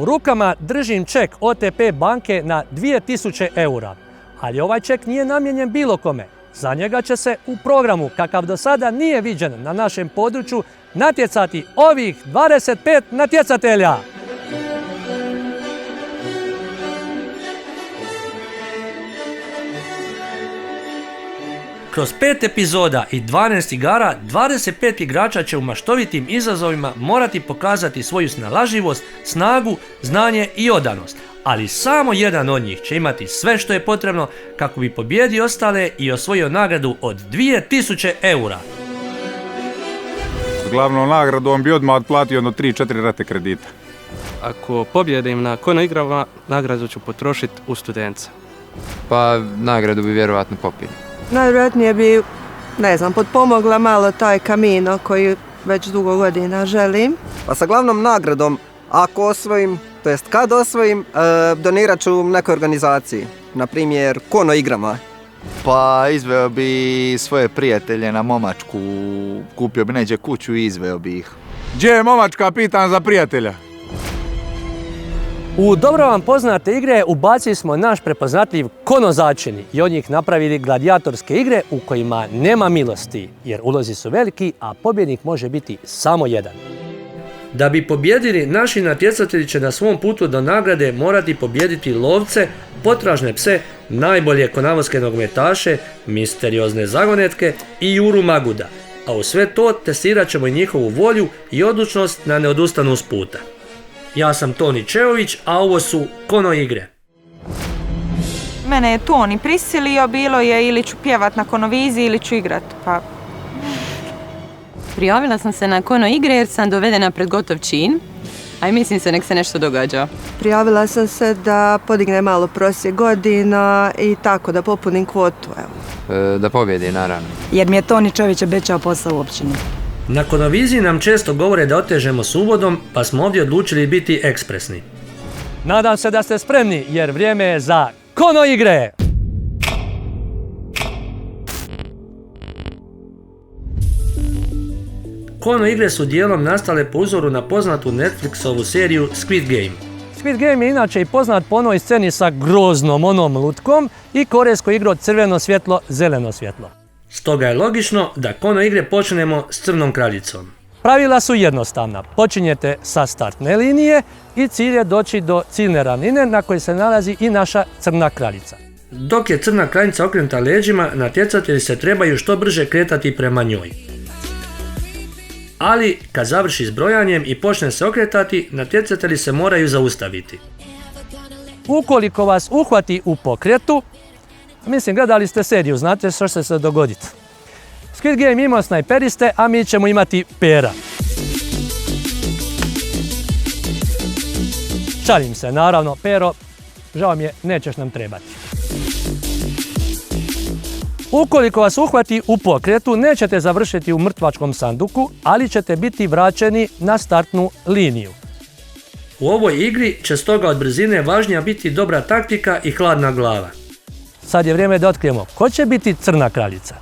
U rukama držim ček OTP banke na 2000 eura, ali ovaj ček nije namijenjen bilo kome. Za njega će se u programu, kakav do sada nije viđen na našem području, natjecati ovih 25 natjecatelja. Kroz 5 epizoda i 12 igara, 25 igrača će u maštovitim izazovima morati pokazati svoju snalažljivost, snagu, znanje i odanost. Ali samo jedan od njih će imati sve što je potrebno kako bi pobijedio ostale i osvojio nagradu od 2000 eura. S glavnom nagradom bi odmah otplatio do 3-4 rate kredita. Ako pobjedim na Kono igrama, nagradu ću potrošiti u Studenca. Pa nagradu bi vjerovatno popili. Najvjerojatnije bi, potpomogla malo taj Camino koji već dugo godina želim. Pa sa glavnom nagradom, ako osvojim, to jest kad osvojim, donirat ću nekoj organizaciji. Na primjer, Kono igrama. Pa izveo bi svoje prijatelje na momačku, kupio bi neđe kuću i izveo bi ih. Gdje je momačka, pitan za prijatelja? U dobro vam poznate igre ubacili smo naš prepoznatljiv Kono začini i od njih napravili gladijatorske igre u kojima nema milosti, jer ulozi su veliki, a pobjednik može biti samo jedan. Da bi pobjedili, naši natjecatelji će na svom putu do nagrade morati pobijediti lovce, potražne pse, najbolje konavoske nogometaše, misteriozne zagonetke i Juru Maguda, a u sve to testirat ćemo i njihovu volju i odlučnost da ne odustanu s puta. Ja sam Toni Čeović, a ovo su Kono igre. Mene je Toni prisilio, bilo je ili ću pjevat na Konoviziji ili ću igrat, pa... Prijavila sam se na Kono igre jer sam dovedena pred gotov čin, a i mislim se nek se nešto događa. Prijavila sam se da podignem malo prosjek godina i tako da popunim kvotu. Evo. Da pobjedi, naravno. Jer mi je Toni Čeović obećao posao u općini. Na Konoviziji nam često govore da otežemo s uvodom, pa smo ovdje odlučili biti ekspresni. Nadam se da ste spremni, jer vrijeme je za Kono igre! Kono igre su dijelom nastale po uzoru na poznatu Netflixovu seriju Squid Game. Squid Game je inače i poznat po onoj sceni sa groznom onom lutkom i korejsku igru od crveno svjetlo, zeleno svjetlo. Stoga je logično da Kono igre počnemo s crnom kraljicom. Pravila su jednostavna. Počinjete sa startne linije i cilj je doći do ciljne ravnine na kojoj se nalazi i naša crna kraljica. Dok je crna kraljica okrenuta leđima, natjecatelji se trebaju što brže kretati prema njoj. Ali kad završi s brojanjem i počne se okretati, natjecatelji se moraju zaustaviti. Ukoliko vas uhvati u pokretu, mislim, gledali ste seriju, znate što će se dogoditi. Squid Game ima snajperiste, a mi ćemo imati pera. Šalim se, naravno, Pero, žao mi je, nećeš nam trebati. Ukoliko vas uhvati u pokretu, nećete završiti u mrtvačkom sanduku, ali ćete biti vraćeni na startnu liniju. U ovoj igri će stoga od brzine važnija biti dobra taktika i hladna glava. Sad je vrijeme da otkrijemo ko će biti crna kraljica.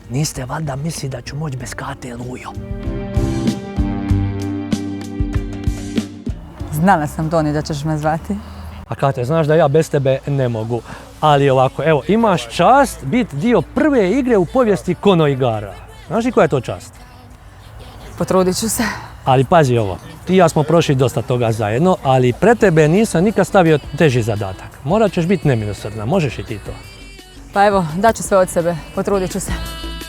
Niste valjda misli da ću moći bez Kate, Lujo? Znala sam, Toni, da ćeš me zvati. A Kate, znaš da ja bez tebe ne mogu. Ali ovako, evo, imaš čast biti dio prve igre u povijesti Kono igara. Znaš li koja je to čast? Potrudit ću se. Ali pazi ovo, ti i ja smo prošli dosta toga zajedno, ali pred tebe nisam nikad stavio teži zadatak. Morat ćeš biti nemilosrdna, možeš i ti to. Pa evo, daću sve od sebe, potrudit ću se.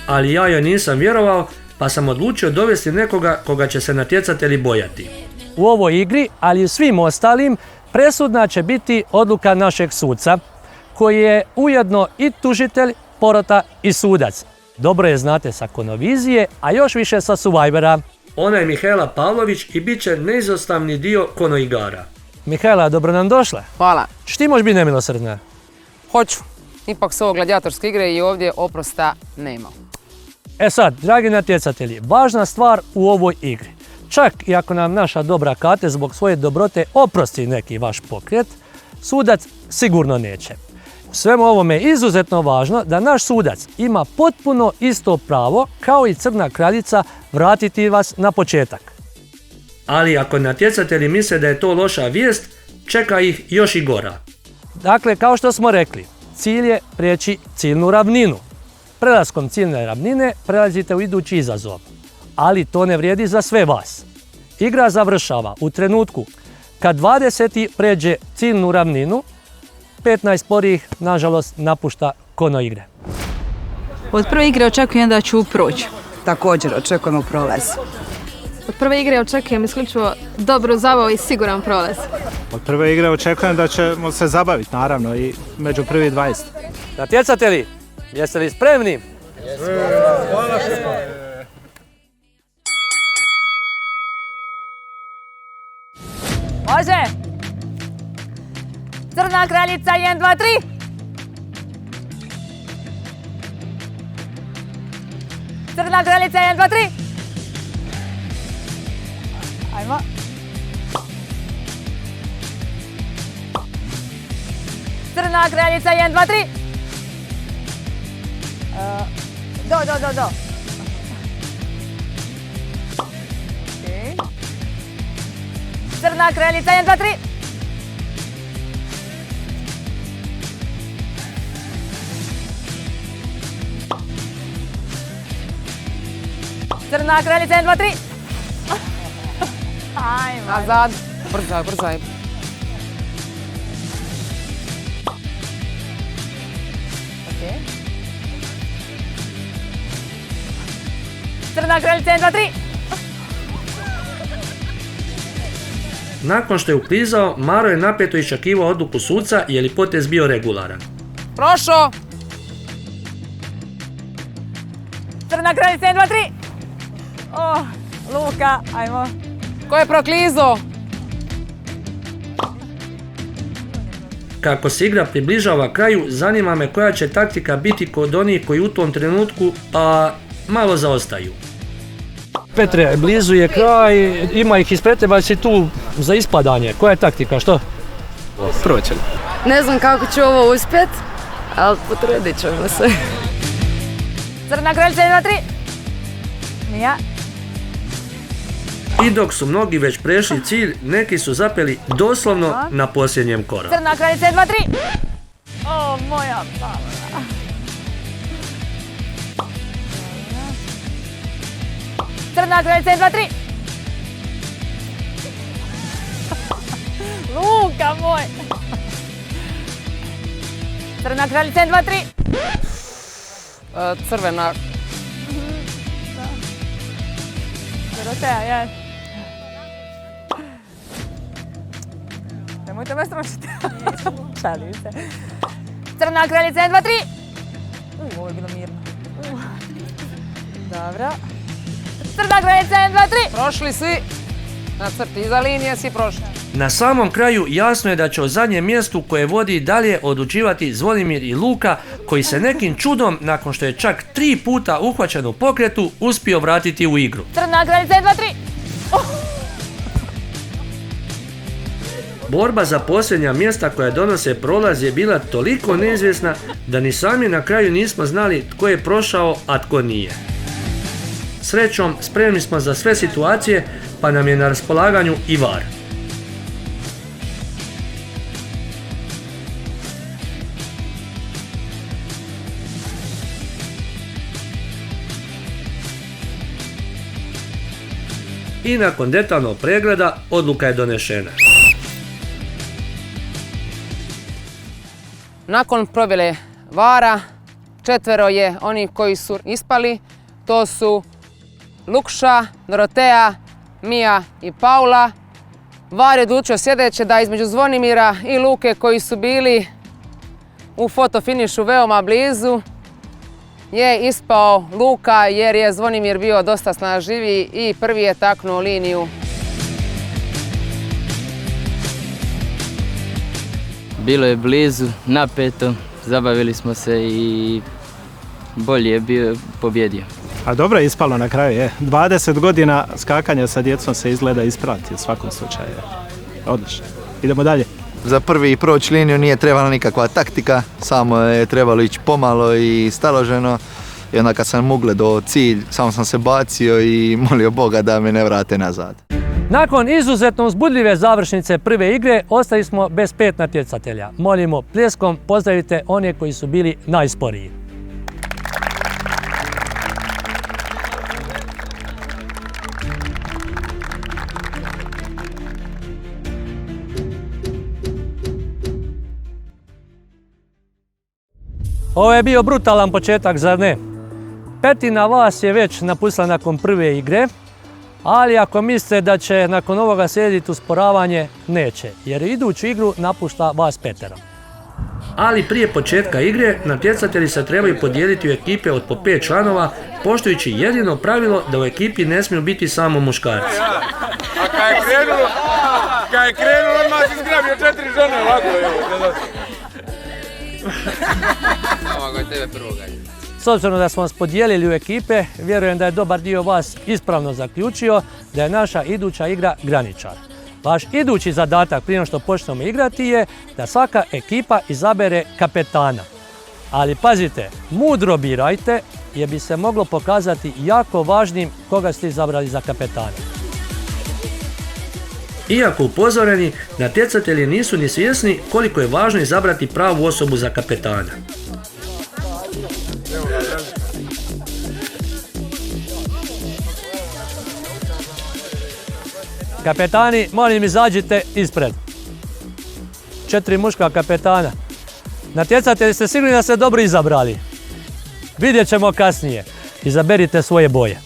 Ali ja joj nisam vjerovao, pa sam odlučio dovesti nekoga koga će se natjecatelji bojati. U ovoj igri, ali i u svim ostalim, presudna će biti odluka našeg suca, koji je ujedno i tužitelj, porota i sudac. Dobro je znate sa Konovizije, a još više sa Survivora. Ona je Mihajla Pavlović i bit će neizostavni dio Kono igara. Mihajla, dobro nam došla. Hvala. Ti možeš biti nemilosrdna? Hoću. Ipak su ovo gladijatorske igre i ovdje oprosta nema. E sad, dragi natjecatelji, važna stvar u ovoj igri. Čak i ako nam naša dobra Kate zbog svoje dobrote oprosti neki vaš pokret, sudac sigurno neće. U svemu ovome je izuzetno važno da naš sudac ima potpuno isto pravo kao i crna kraljica vratiti vas na početak. Ali ako natjecatelji misle da je to loša vijest, čeka ih još i gora. Dakle, kao što smo rekli, cilj je prijeći ciljnu ravninu. Prelaskom ciljne ravnine prelazite u idući izazov, ali to ne vrijedi za sve vas. Igra završava u trenutku kad 20. pređe ciljnu ravninu, 15 sporijih, nažalost, napušta kono igre. Od prve igre očekujem da ću proći. Također očekujemo prolaz. Od prve igre očekujem isključivo dobru zabavu i siguran prolaz. Od prve igre očekujem da ćemo se zabaviti, naravno, i među prvi 20. Natjecatelji, jeste li spremni? Može! Crna kraljica, 1, 2, 3! Crna kraljica, 1, 2, 3! Ajmo! Crna kraljica, 1, 2, 3! Do. Okay. Crna kraljica, 1, 2, 3! Crna kraljica, 1, 2, 3! Ajmo. Nazad. Brzaj. Okay. Crna kraljica, 1, 2, 3! Nakon što je uklizao, Maro je napeto iščekivao odluku suca je li potez bio regularan. Prošao. Crna kraljica, 1, 2, 3! Oh, Luka, ajmo. Ko je proklizao? Kako se igra približava kraju, zanima me koja će taktika biti kod onih koji u tom trenutku malo zaostaju. Petre, blizu je kraj, ima ih ispred tebe, si tu za ispadanje. Koja je taktika, što? Proći. Ne znam kako ću ovo uspjet, ali potrudit ćemo se. Crna kraljica, 1, 2, 3! Mija. I dok su mnogi već prešli cilj, neki su zapeli doslovno na posljednjem koraku. Crna kraljica, 1, 2, 3! O, moja pala. Crna kraljica, 1, 2, 3! Luka moj! Crna kraljica, 1, 2, 3! Crvena. Doroteja, 1. Nemojte me strošiti. Šalim se. Crna kraljica, 1, 2, 3! Ovo je bilo mirno. Dobro. Crna kraljica, 1, 2, 3! Prošli svi. Na crti iza linije si prošli. Na samom kraju jasno je da će o zadnjem mjestu koje vodi dalje odlučivati Zvonimir i Luka, koji se nekim čudom, nakon što je čak 3 puta uhvaćen u pokretu, uspio vratiti u igru. Crna kraljica, 1, 2, 3! Borba za posljednja mjesta koja donose prolaz je bila toliko neizvjesna da ni sami na kraju nismo znali tko je prošao, a tko nije. Srećom, spremni smo za sve situacije, pa nam je na raspolaganju i VAR. I nakon detaljnog pregleda odluka je donešena. Nakon probjele VAR-a, 4 je oni koji su ispali. To su Lukša, Doroteja, Mija i Paula. VAR je odlučio sljedeće, da između Zvonimira i Luke koji su bili u fotofinišu veoma blizu je ispao Luka jer je Zvonimir bio dosta snažljiviji i prvi je taknuo liniju. Bilo je blizu, napeto, zabavili smo se i bolje je bio pobjedio. A dobro je ispalo na kraju, je. 20 godina skakanja sa djecom se izgleda ispraviti u svakom slučaju. Odlično. Idemo dalje. za prvi proći liniju nije trebala nikakva taktika, samo je trebalo ići pomalo i staloženo. I onda kad sam ugledao cilj, samo sam se bacio i molio Boga da me ne vrate nazad. Nakon izuzetno uzbudljive završnice prve igre, ostali smo bez 5 natjecatelja. Molimo pljeskom pozdravite one koji su bili najsporiji. Ovo je bio brutalan početak, zar ne? Petina vas je već napustila nakon prve igre, ali ako mislite da će nakon ovoga slijediti usporavanje, neće, jer iduću igru napušta vas 5. Ali prije početka igre, natjecatelji se trebaju podijeliti u ekipe od po 5 članova, poštujući jedino pravilo da u ekipi ne smiju biti samo muškarci. A kad je krenulo, odmah si zgrabio 4 žene ovako. S obzirom da smo vas podijelili u ekipe, vjerujem da je dobar dio vas ispravno zaključio da je naša iduća igra graničar. Vaš idući zadatak prije što počnemo igrati je da svaka ekipa izabere kapetana. Ali pazite, mudro birajte jer bi se moglo pokazati jako važnim koga ste izabrali za kapetana. Iako upozoreni, natjecatelji nisu ni svjesni koliko je važno izabrati pravu osobu za kapetana. Kapetani, molim izađite ispred. 4 muška kapetana. Natjecatelji ste sigurni da ste dobro izabrali. Vidjet ćemo kasnije. Izaberite svoje boje.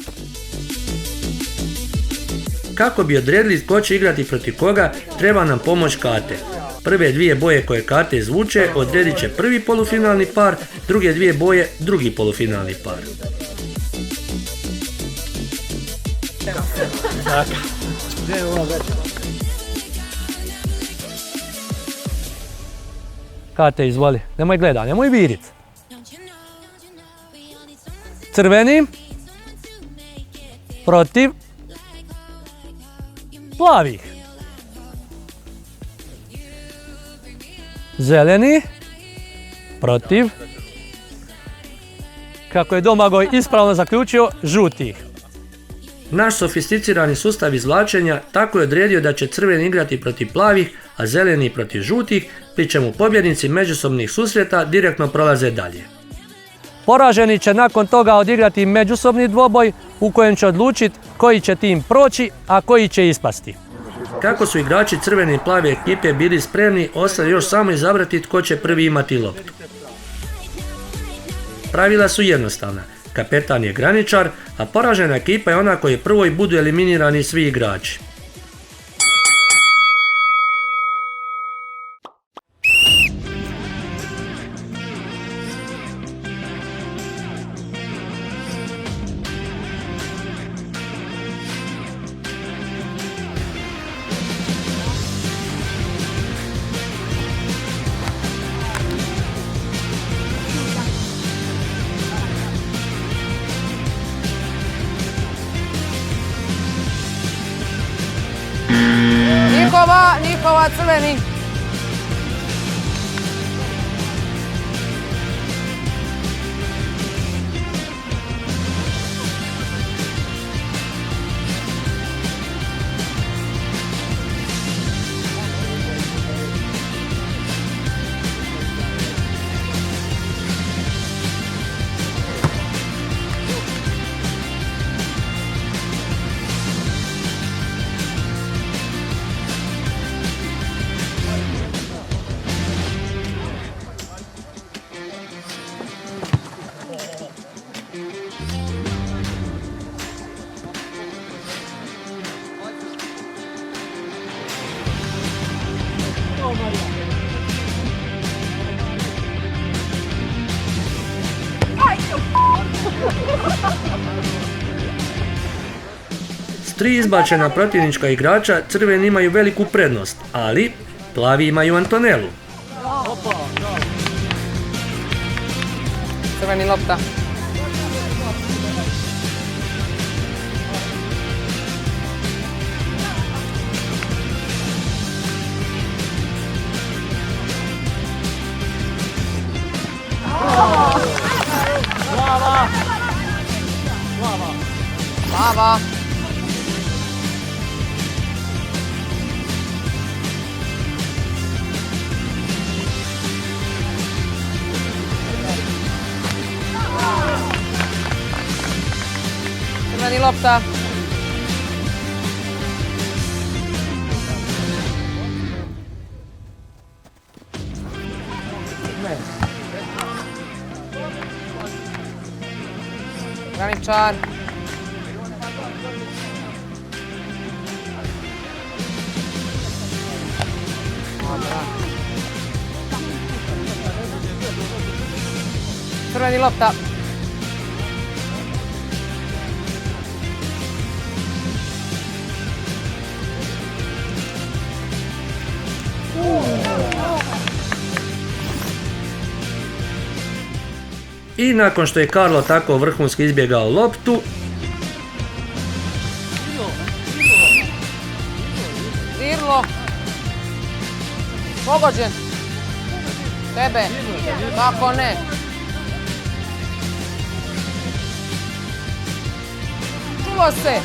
Kako bi odredili tko će igrati protiv koga, treba nam pomoć karte. Prve 2 boje koje karte izvuče odredit će prvi polufinalni par, druge 2 boje drugi polufinalni par. Kate, izvoli. Nemoj gledat, nemoj virit. Crveni protiv plavih. Zeleni protiv, kako je Domagoj ispravno zaključio, žutih. Naš sofisticirani sustav izvlačenja tako je odredio da će crveni igrati protiv plavih, a zeleni protiv žutih, pri čemu pobjednici međusobnih susreta direktno prolaze dalje. Poraženi će nakon toga odigrati međusobni dvoboj u kojem će odlučiti koji će tim proći, a koji će ispasti. Kako su igrači crvene i plave ekipe bili spremni, ostaje još samo izabrati tko će prvi imati loptu. Pravila su jednostavna. Kapetan je graničar, a poražena ekipa je ona koja prvo i budu eliminirani svi igrači. Njihova crveni. S 3 izbačena protivnička igrača crveni imaju veliku prednost, ali plavi imaju Antonelu. Crveni lopta. Plava. Crveni lopta. Graničar. Crveni lopta. I nakon što je Karlo tako vrhunski izbjegao loptu, Dirlo. Pogođen. Tebe. Kako ne? Čulo se.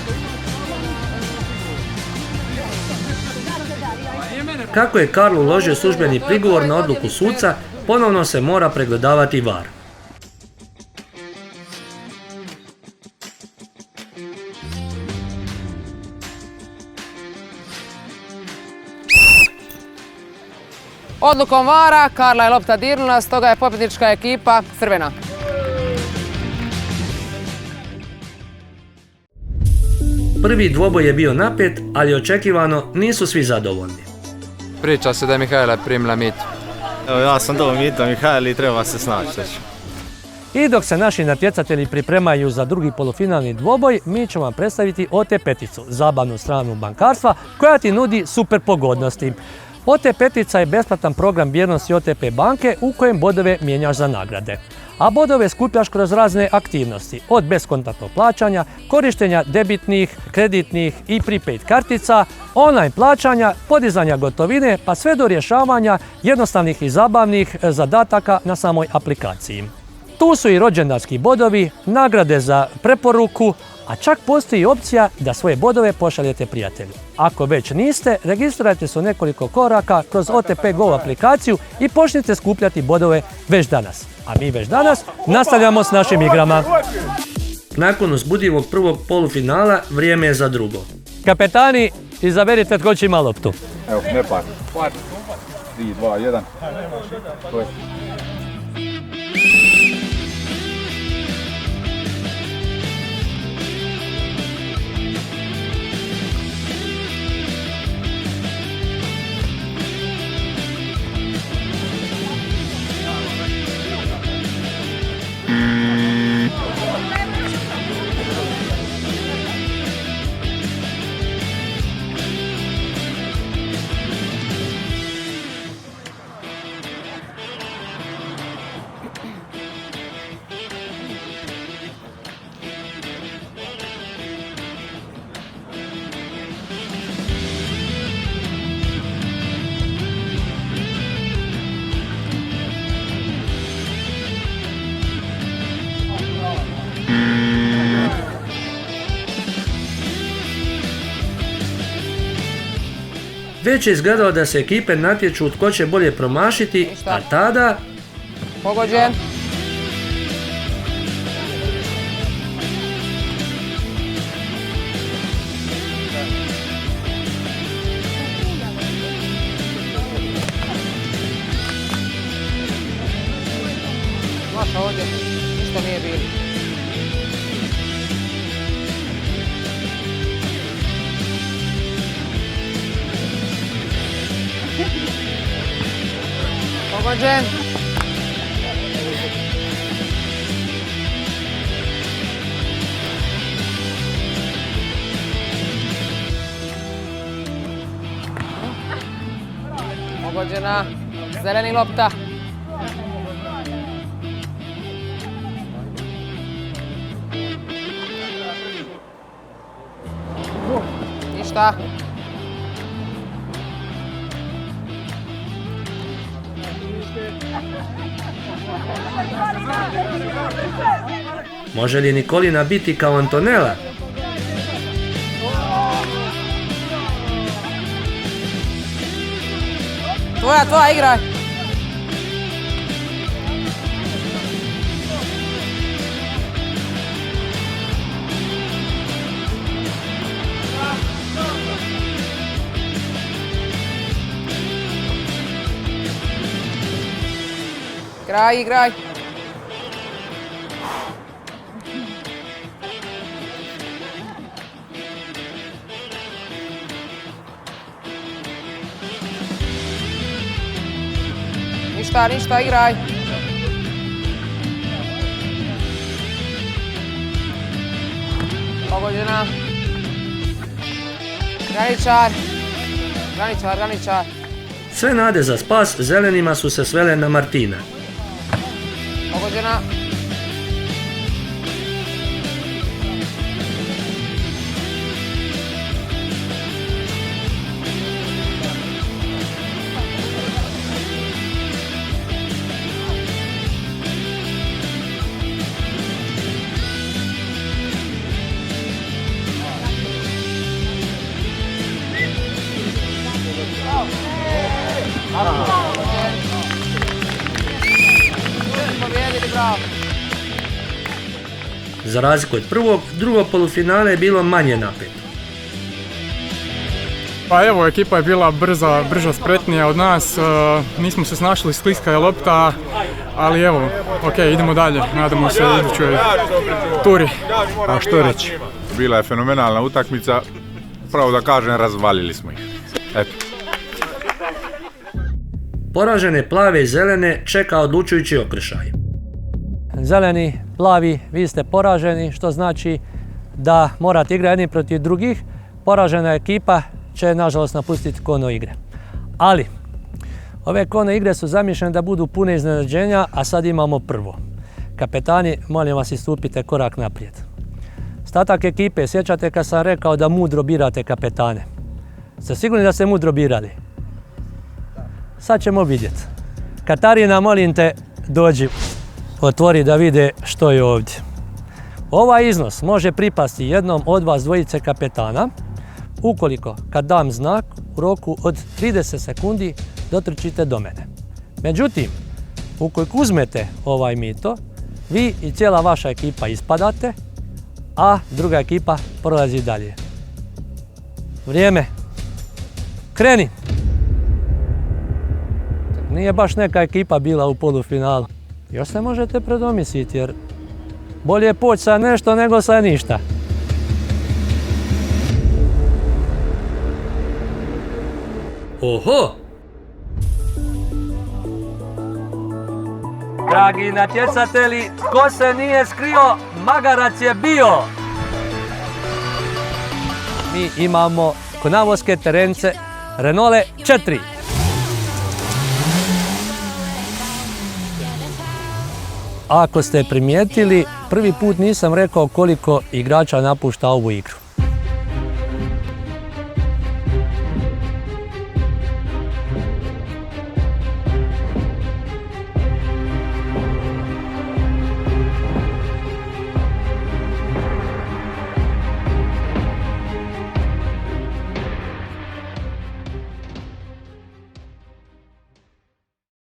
kako je Karlo uložio službeni prigovor na odluku suca, ponovno se mora pregledavati VAR. Odlukom VAR-a Karla je lopta dirnula, stoga je pobjednička ekipa crvena. Prvi dvoboj je bio napet, ali očekivano nisu svi zadovoljni. Priča se da je Mihajla primila mitu. Evo, ja sam dao mito Mihajli i treba se snaći. I dok se naši natjecatelji pripremaju za drugi polufinalni dvoboj, mi ćemo vam predstaviti OT5-icu, zabavnu stranu bankarstva koja ti nudi super pogodnosti. OT5-ica je besplatan program vjernosti OTP banke u kojem bodove mijenjaš za nagrade. A bodove skupljaš kroz razne aktivnosti, od beskontaktnog plaćanja, korištenja debitnih, kreditnih i prepaid kartica, online plaćanja, podizanja gotovine, pa sve do rješavanja jednostavnih i zabavnih zadataka na samoj aplikaciji. Tu su i rođendanski bodovi, nagrade za preporuku, a čak postoji opcija da svoje bodove pošaljete prijatelju. Ako već niste, registrirajte se u nekoliko koraka kroz OTP Go aplikaciju i počnite skupljati bodove već danas. A mi već danas nastavljamo s našim igrama. Nakon uzbudljivog prvog polufinala, vrijeme je za drugo. Kapetani, izaberite tko će ima loptu. Evo, ne par. 3, 2, 1. Već je izgledalo da se ekipe natječu tko će bolje promašiti, a tada... Pogođen. Maša ovdje, ništa nije bilo. Pogođen. Pogođena. Zeleni lopta. Ništa. Može li Nikolina biti kao Antonella? Tvoja, igraj. Igraj. Ništa, igraj. Pogođena. Graničar. Sve nade za spas zelenima su se svele na Martina. Pogođena. Za razliku od prvog, drugo polufinale je bilo manje napeto. Pa evo, ekipa je bila brzo spretnija od nas, nismo se snašli, skliska je lopta, ali evo, ok, idemo dalje, nadamo se idućoj turi. A što reći? Bila je fenomenalna utakmica, pravo da kažem, razvalili smo ih. Eto. Poražene plave i zelene čeka odlučujući okršaj. Zeleni, plavi, vi ste poraženi, što znači da morate igrati jedni protiv drugih. Poražena ekipa će nažalost napustiti kono igre. Ali, ove kono igre su zamišljene da budu pune iznenađenja, a sad imamo prvo. Kapetani, molim vas, istupite korak naprijed. Ostatak ekipe, sjećate kad sam rekao da mudro birate kapetane? Ste sigurni da ste mudro birali? Sad ćemo vidjeti. Katarina, molim te, dođi, otvori da vide što je ovdje. Ovaj iznos može pripasti jednom od vas dvojice kapetana, ukoliko kad dam znak u roku od 30 sekundi dotrčite do mene. Međutim, ukoliko uzmete ovaj mito, vi i cijela vaša ekipa ispadate, a druga ekipa prolazi dalje. Vrijeme. Kreni! Nije baš neka ekipa bila u polufinalu. Još se možete predomisliti jer bolje je poći sa nešto nego sa ništa. Oho! Dragi natjecatelji, ko se nije skrio, magarac je bio! Mi imamo konavoske terence Renole 4. Ako ste primijetili, prvi put nisam rekao koliko igrača napušta ovu igru.